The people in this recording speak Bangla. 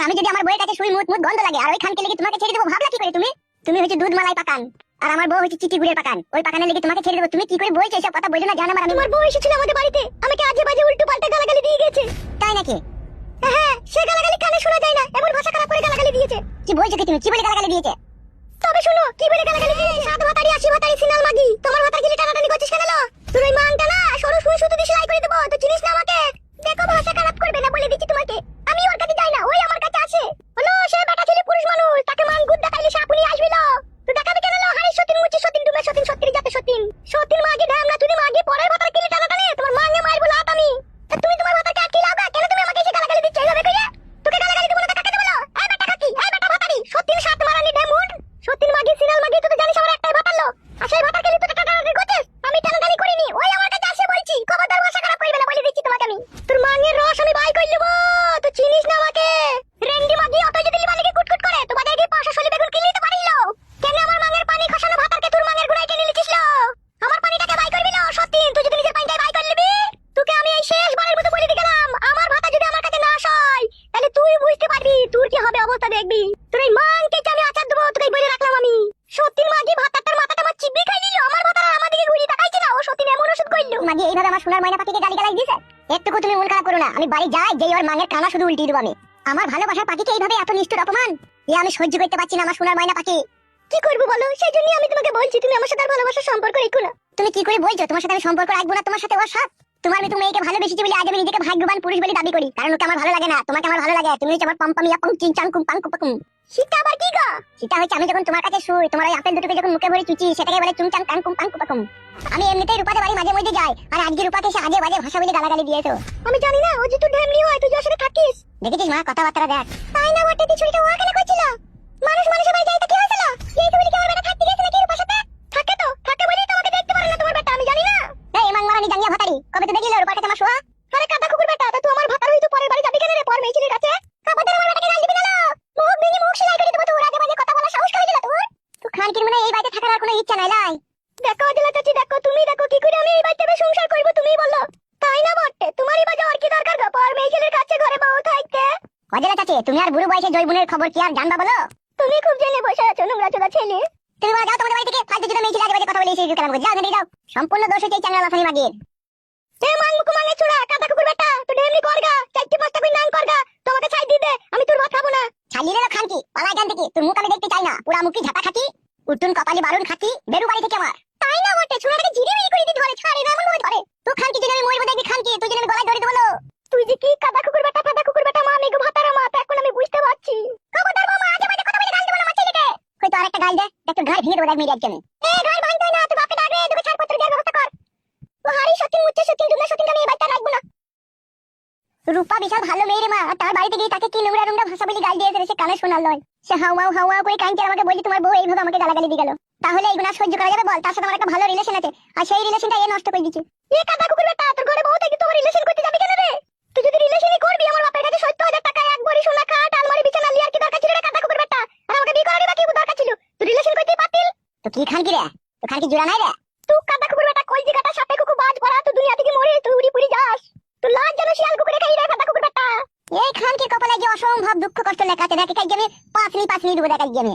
আমি যদি আমার বউয়ের কাছে শুই মুত মুত গন্ধ লাগে আর ওই খানকে লেগে তোমাকে ছেড়ে দেবো ভাবলা কি করে তুমি? তুমি হচ্ছে দুধ মালাই পাকান আর আমার বউ হচ্ছে চিটি গুড়ের পাকান, ওই পাকানে লেগে তোমাকে ছেড়ে দেবো? তুমি কি করে বলছো এসব কথা? বলছো না জানো আমার বউ এসেছিল আমাদের বাড়িতে, আমাকে আজে বাজে উল্টো পাল্টা গালাগালি দিয়ে গেছে। তাই নাকি? হ্যাঁ, সে গালাগালি কানে শোনা যায় না, এমন ভাষা খারাপ করে গালাগালি দিয়েছে। কি বলছো কি তুমি? কি বলে গালাগালি দিয়েছে? তবে শুনো কি বলে গালাগালি দিয়েছে। সাত ভাতারি 80 ভাতারি সিনাল মাগি, তোমার ভাতার গিলি টানাটানি করছিস কেন? তোর ওই মাংটা না সরু সুই সুতো দিয়ে সেলাই করে দেবো, তো চিনিস না আমাকে? দেখো ভাষা খারাপ করবে না বলে দিচ্ছি তোমাকে। আমি ওর কাছে যাই না, ওই আমার কাছে আসে। হলো সে বেটা ছেলে পুরুষ মানুষ, তাকে মান গুদ দেখাইলে সে আপনি আসবে না। তো দেখাবে কেন? হাড়ি সতীন মুচি সতীন ডুবে সতীন সত্যি যাতে সতীন সতীন মাগি ঢাম না তুমি মাগি পরের ভাতার গিলি টানাটানি তোমার মাঙ্গে মারবো লাত আমি। তা তুমি তোমার ভাতারকে আটকে লাও গা, কেন তুমি আমাকে এসে গালাগালি দিচ্ছ এইভাবে কইয়া? তোকে গালাগালি দেবো না তো কাকে দেবো? এই বেটা কাকি, এই বেটা ভাতারি সতীন সাত মারানি ডেমুন সতীন মাগি সিনাল মাগি, তুই তো জানিস আমার একটাই ভাতার লো। আর সেই ভাতার গিলি তুই টানাটানি করছিস, আমি টানাটানি করিনি, ওই আমার কাছে আসে বলছি। খবরদার ভাষা খারাপ কইবে না বলে দিচ্ছি তোমাকে আমি। তোর মাঙ্গের রস আমি বাই কই লব, তুই চিনিস না আমাকে? রেন্ডি মাগি অত যদি লিবালিকে কুটকুট করে তোমাদের কি পাশা সলি বেগুন কিনলি তো পারিল? কেন আমার মাঙ্গের পানি খসানো ভাতারকে তোর মাঙ্গের গুনায় টেনে লিছিস লো? আমার পানিটাকে বাই করবি না সত্যি, তুই যদি নিজের পানিটাই বাই করে নিবি। তোকে আমি এই শেষবারের মতো বলে দিয়ে গেলাম, আমার ভাতা যদি আমার কাছে না আসয় তাহলে তুই বুঝতে পারবি তোর কি হবে অবস্থা, দেখবি। তোর এই মাংকে আমি আচার দেবো, তোকে বলে রাখলাম আমি। সত্যি মাগি ভাতারটার মাথাটা আমার চিবি খাই নিল, আমার ভাতার আমার দিকে ঘুরিয়ে তাকাইছে না, ও সত্যি এমন ওষুধ কইলো। মাগি এইভাবে আমার সোনার ময়না পাখিকে গালি দিয়েছে? একটুকু তুমি মন খারাপ করো না, আমি বাড়ি যাই, যেই ওর মাঙ্গের কানা শুধু উল্টিয়ে দেবো আমি। আমার ভালোবাসার পাখিকে এইভাবে এত নিষ্ঠুর অপমান এ আমি সহ্য করতে পারছি না। আমার সোনার ময়না পাখি কি করবো বলো? সেই জন্যই আমি তোমাকে বলছি তুমি আমার সাথে আর ভালোবাসার সম্পর্ক রেখো না। তুমি কি করে বলছো তোমার সাথে আমি সম্পর্ক রাখবো না? তোমার সাথে ওর সাথ তোমার মতো মেয়েকে ভালোবেসেছি বলে আজ আমি নিজেকে ভাগ্যবান পুরুষ বলে দাবি করি, কারণ ওকে আমার ভালো লাগে না, তোমাকে আমার ভালো লাগে। তুমি হচ্ছে আমার পম্পামিয়া পং চিং চাং কুম পাং কুপাকুম। সেটা আবার কি গো? সেটা হচ্ছে আমি যখন তোমার কাছে শুই, তোমার ওই আপেল দুটোকে যখন মুখে ভরে চুচি, সেটাকে বলে চুং চাং কাং কুম পাং কুপাকুম। আমি এমনিতেই রূপাতে বাড়ি মাঝে মধ্যে যাই, আর আজকে রূপাকে এসে আজে বাজে ভাষা বলে গালাগালি দিয়েছো। আমি জানি না ও যে তুই ঢেমনি হয়, তুই যার সাথে থাকিস। দেখেছিস মা কথাবার্তা দেখ। তাই না বটে, তুই ছুরিটা ওয়া কেন করছিল? মানুষ মানুষের বাড়ি যাইতে কি হয়েছিল? এই তুমি কি আমার বেটা থাকতে গেছে নাকি রূপার সাথে? থাকে তো, থাকে বলেই তোমাকে দেখতে পারে না তোমার বেটা, আমি জানি না। এই মাংমারানি জাঙ্গিয়া ভাতারি, কবে তো দেখিল রূপার কাছে আমার শোয়া? আরে কাদা কুকুর বেটা, তা তুই আমার ভাতার হইতো পরের বাড়ি যাবি কেন রে? পর মেয়েছিলির কাছে খবরদার আমার বেটাকে গাল দিবি না। মুখ ভেঙে মুখ সেলাই করে দেবো তোর, আজে বাজে কথা বলা সাহস করেছিল তোর? তুই খানকির মনে এই বাড়িতে থাকার আর কোনো ইচ্ছা নাই লাই? দেখো দিলা চাচি, দেখো তুমি দেখো কি করে আমি এই বাড়িতে সংসার করব, তুমিই বলো। তাই না বটে, তোমারই বাজে আর কি দরকার গো পর মেয়েছিলির কাছে ঘরে বউ থাকতে? অজলা চাচি, তুমি আর বুড়ো বয়সে জয়গুনের খবর কি আর জানবা বলো? তুমি খুব জেনে বসে আছো নোংরা চোদা ছেলে। তুমি যাও তোমাদের বাড়ি থেকে, ফালতু চোদা মেয়েছিলি আজে বাজে কথা বলে এসে কালাম করে যাও, বেরিয়ে যাও। সম্পূর্ণ দোষ হচ্ছে এই চ্যাংড়া লাফানি মাগির। এ মাংমুকু মাঙ্গে ছোড়া কাদা কুকুর বেটা, তুই ঢেমনি করগা, চারটি পাঁচটা কই নাং করগা, তোমাকে ছাই দিয়ে দে, আমি তোর ভাত খাবো না। ছালি রে খানকি, পালাই জান থেকে, তোর মুখ আমি দেখতে চাই না। পুরা মুখি ঝাঁটা খাতি, উঠুন কপালি বারুন খাতি, বেরু বাড়ি থেকে আমার। তাই না বটে, ছোড়াটাকে জিরে মেরে করে দিতে ধরে, ছাড়ে না এমন ভাবে ধরে। তুই খানকি যদি আমি মরবো দেখবি খানকি, তুই যদি আমি গলায় ধরে দেবো। তুই যে কি কাদা কুকুর বেটা, কাদা কুকুর বেটা মা, মেঘ ভাতারা মা, এখন আমি বুঝতে পারছি। খবরদার মামা আজে বাজে কথা বলে গাল দেবো না আমার ছেলেকে। কই তো আরেকটা গাল দে, একটু ঘাড় ভেঙে দেবো দেখ মেরে একজনে। এ ঘাড় ভাঙতে না, তুই বাপে ডাক রে, তোকে ছাড়পত্র দেওয়ার ব্যবস্থা কর। ও হারি সত্যি মুচ্ছে সত্যি দুনা সত্যি আমি এই বাড়িটা রাখবো না। রূপা বিশাল ভালো মেয়ে রে মা, তার বাড়িতে গিয়ে তাকে কি নোংরা নোংরা ভাষা বলে গাল দিয়েছে, সে কানে শোনাল নয়। সে হাওয়াও হাওয়া করে কাঁদছে আমাকে বলি তোমার বউ এইভাবে আমাকে গালাগালি দিয়ে গেল। তাহলে এইগুলা সহ্য করা যাবে বল? তার সাথে আমার একটা ভালো রিলেশন আছে, আর সেই রিলেশনটা এ নষ্ট করে দিচ্ছে। এ কাদা কুকুর বেটা, তোর ঘরে বউ থেকে তোমার রিলেশন করতে যাবে কেন রে? তুই যদি রিলেশনই করবি আমার বাপের কাছে 70,000 টাকা এক ভরি সোনা খাট আলমারি বিছানা লিয়ার কি দরকার ছিল রে কাদা কুকুর বেটা? আর আমাকে বিয়ে করার কি দরকার ছিল? তুই রিলেশন করতেই পারতিল। তো কি খানকি রে? তো খানকি জোড়া নাই রে? তুই কাদা কুকুর বেটা কই জিগাটা সাপে কুকু বাজ পড়া, তুই দুনিয়া থেকে মরে তুই উড়ি পুড়ি যাস। তুই লাজ জানো শিয়াল কুকুরে খাই রে কাদা কুকুর বেটা। এই খানকির কপালে যে অসম্ভব দুঃখ কষ্ট লেখা আছে, দেখে খাই যাবে পাঁচনি পাঁচনি দেবো দেখাই যাবে।